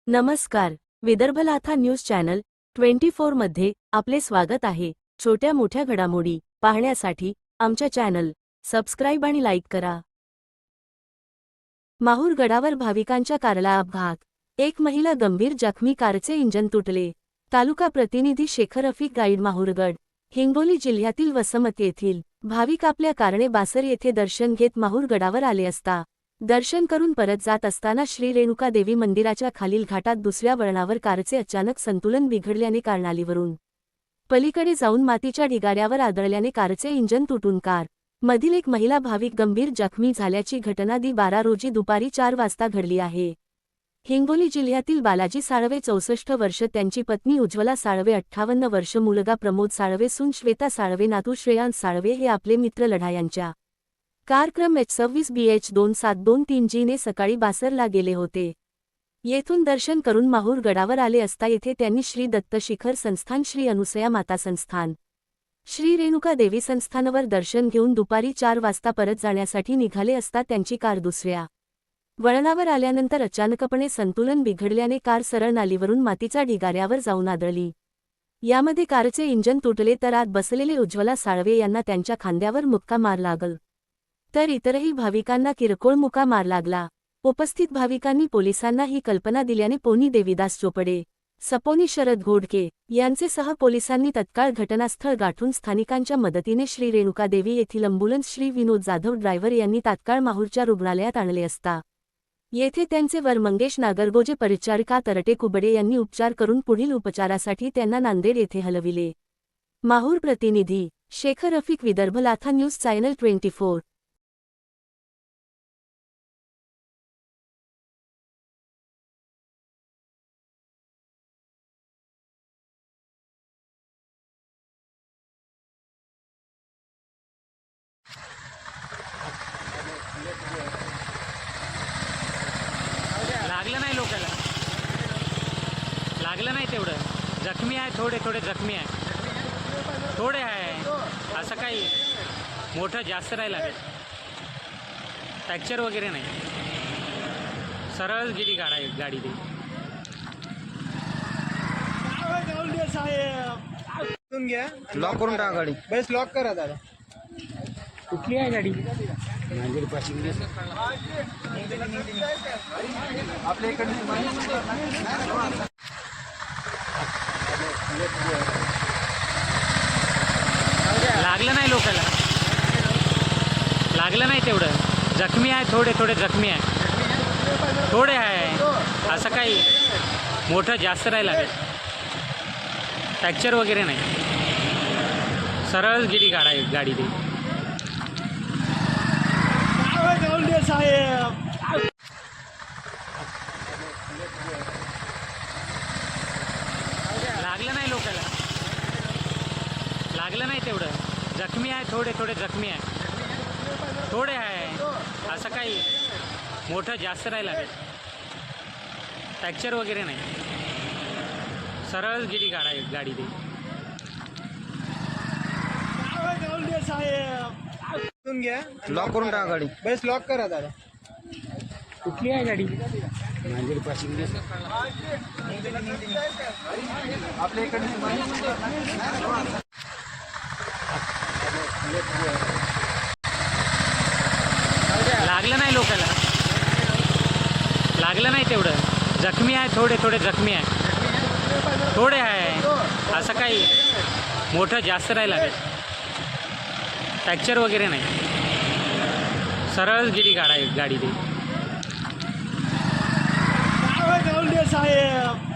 नमस्कार. विदर्भलाथा news channel 24 मध्ये आपले स्वागत आहे. छोट्या मोठ्या घडामोडी पाहण्यासाठी आमच्या चॅनल सबस्क्राइब आणि लाईक करा. माहूर गडावर भाविकांच्या कारला अपघात. एक महिला गंभीर जखमी. कारचे इंजन तुटले. तालुका प्रतिनिधी शेखर रफिक. गाईड माहूरगड. हिंगोली जिल्ह्यातील वसमत येथील भाविक आपल्या कारणे बासर येथे दर्शन घेत माहूर गडावर आले असता दर्शन करून परत जात असताना श्री रेणुका देवी मंदिराच्या खालील घाटात दुसऱ्या वळणावर कारचे अचानक संतुलन बिघडल्याने कारनालीवरून पलीकडे जाऊन मातीच्या ढिगाऱ्यावर आदळल्याने कारचे इंजन तुटून कार मधील एक महिला भाविक गंभीर जखमी झाल्याची घटना 12 रोजी दुपारी 4 वाजता घडली आहे. हिंगोली जिल्ह्यातील बालाजी साळवे 64 वर्ष, त्यांची पत्नी उज्ज्वला साळवे 58 वर्ष, मुलगा प्रमोद साळवे, सून श्वेता साळवे, नातू श्रेयांश साळवे हे आपले मित्र लढा यांच्या कारक्रम H26 BH 2723G ने सकाळी बासरला गेले होते. येथून दर्शन करून माहूर गडावर आले असता येथे त्यांनी श्री दत्त शिखर संस्थान, श्री अनुसया माता संस्थान, श्री रेणुका देवी संस्थानवर दर्शन घेऊन दुपारी 4 वाजता परत जाण्यासाठी निघाले असता त्यांची कार दुसऱ्या वळणावर आल्यानंतर अचानकपणे संतुलन बिघडल्याने कार सरळ नालीवरून मातीच्या ढिगाऱ्यावर जाऊन आदळली. यामध्ये कारचे इंजन तुटले तर आत बसलेले उज्ज्वला साळवे यांना त्यांच्या खांद्यावर मुक्का मार लागला, तर इतरही भाविकांना किरकोळ मुका मार लागला. उपस्थित भाविकांनी पोलिसांना ही कल्पना दिल्याने पोनी देवीदास चोपडे, सपोनी शरद घोडके यांचे सह पोलिसांनी तत्काळ घटनास्थळ गाठून स्थानिकांच्या मदतीने श्री रेणुका देवी येथील अँब्युलन्स श्री विनोद जाधव ड्रायव्हर यांनी तात्काळ माहूरच्या रुग्णालयात आणले असता येथे त्यांचे वर मंगेश नागरगोजे, परिचारिका तरटे कुबडे यांनी उपचार करून पुढील उपचारासाठी त्यांना नांदेड येथे हलविले. माहूर प्रतिनिधी शेखर रफिक, विदर्भलाथा न्यूज चॅनल 24. लागलं नाही, लोकांना लागलं नाही. तेवढं जखमी आहे, थोडे थोडे जखमी आहे, थोडे आहे, असं काही मोठं जास्त नाही लागत. फ्रॅक्चर वगैरे नाही, सरळ गेली गाडी ती. लॉक करून टाका गाडी. बस लॉक करा दादा. कुठली आहे गाडी? आपल्या इकडे लागलं नाही, लोकांना लागलं नाही. तेवढं जखमी आहे, थोडे थोडे जखमी आहे, थोडे आहे, असं काही मोठं जास्त नाही लागत. फ्रॅक्चर वगैरे नाही, सरळ गेली गाडी ती. लागलं नाही, लोकांना लागलं नाही. तेवढं जखमी आहे, थोडे थोडे जखमी आहे, थोडे आहे, असं काही मोठं जास्त नाही लागत. फ्रॅक्चर वगैरे नाही, सरळ गेली गाडी ती. घ्या. लॉक करून टाका गाडी. बस लॉक करा दादा. कुठली आहे गाडी? आपल्या इकडे लागलं नाही, लोकांना लागलं नाही. तेवढं जखमी आहे, थोडे थोडे जखमी आहे, थोडे आहे, असं काही मोठं जास्त नाही लागत. फ्रॅक्चर वगैरे नाही, सरळ गेली गाडी ती. साहेब